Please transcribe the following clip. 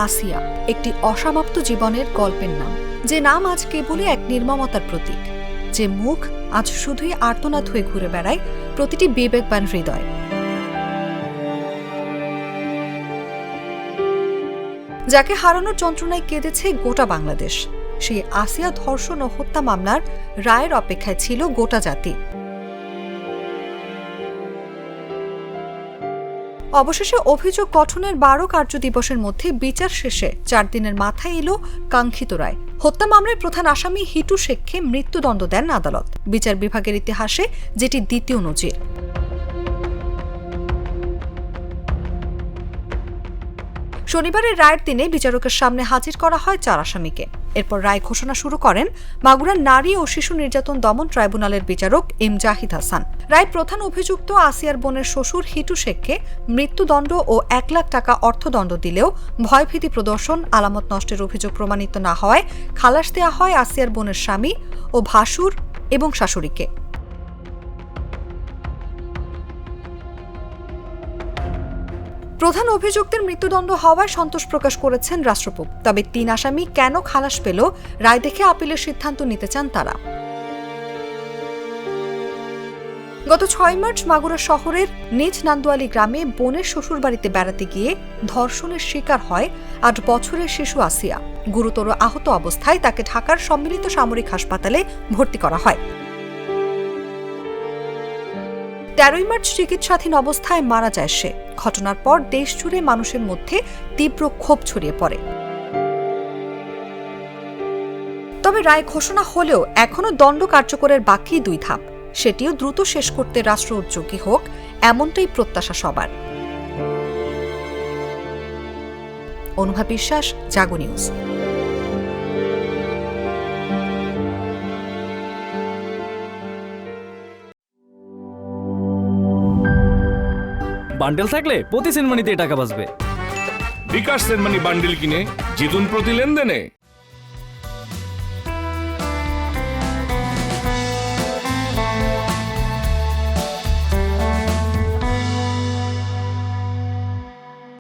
আসিয়া একটি অসমাপ্ত জীবনের গল্পের নাম, যে নাম আজ কেবলই এক নির্মমতার প্রতীক, যে মুখ আজ শুধুই আর্তনাদ হয়ে ঘুরে বেড়ায় প্রতিটি বিবেকবান হৃদয়। যাকে হারানোর যন্ত্রণায় কেঁদেছে গোটা বাংলাদেশ, সেই আসিয়া ধর্ষণ ও হত্যা মামলার রায়ের অপেক্ষায় ছিল গোটা জাতি। অবশেষে অভিযোগ গঠনের 12 কার্যদিবসের মধ্যে বিচার শেষে 4 দিনের মাথায় এলো কাঙ্ক্ষিত রায়। হত্যা মামলার প্রধান আসামি হিটু শেখকে মৃত্যুদণ্ড দেন আদালত, বিচার বিভাগের ইতিহাসে যেটি দ্বিতীয় নজির। শনিবারের রায়ের দিনে বিচারকের সামনে হাজির করা হয় 4 আসামিকে। এরপর রায় ঘোষণা শুরু করেন মাগুরার নারী ও শিশু নির্যাতন দমন ট্রাইব্যুনালের বিচারক এম জাহিদ হাসান। রায় প্রধান অভিযুক্ত আসিয়ার বোনের শ্বশুর হিটু শেখকে মৃত্যুদণ্ড ও 1 লাখ টাকা অর্থদণ্ড দিলেও ভয়ভীতি প্রদর্শন, আলামত নষ্টের অভিযোগ প্রমাণিত না হওয়ায় খালাস দেওয়া হয় আসিয়ার বোনের স্বামী ও ভাসুর এবং শাশুড়িকে। প্রধান অভিযুক্তের মৃত্যুদণ্ড হওয়ায় সন্তোষ প্রকাশ করেছেন রাষ্ট্রপতি। তবে 3 আসামি কেন খালাস পেল, রায় দেখে আপিলের সিদ্ধান্ত নিতে চান তারা। গত 6 মার্চ মাগুরা শহরের নিজ নান্দুয়ালি গ্রামে বোনের শ্বশুরবাড়িতে বেড়াতে গিয়ে ধর্ষণের শিকার হয় 8 বছরের শিশু আসিয়া। গুরুতর আহত অবস্থায় তাকে ঢাকার সম্মিলিত সামরিক হাসপাতালে ভর্তি করা হয়। 13 মার্চ চিকিৎসাধীন অবস্থায় মারা যায় সে। ঘটনার পর দেশজুড়ে মানুষের মধ্যে তীব্র ক্ষোভ ছড়িয়ে পড়ে। তবে রায় ঘোষণা হলেও এখনো দণ্ড কার্যকরের বাকি 2 ধাপ, সেটিও দ্রুত শেষ করতে রাষ্ট্র উদ্যোগী হোক, এমনটাই প্রত্যাশা সবার। অনুভা বিশ্বাস, জাগো নিউজ। বান্ডেল থাকলে প্রতি সেনমানিতে টাকা বাঁচবে। বিকাশ সেনমানি বান্ডেল কিনে জিতুন প্রতি লেনদেনে।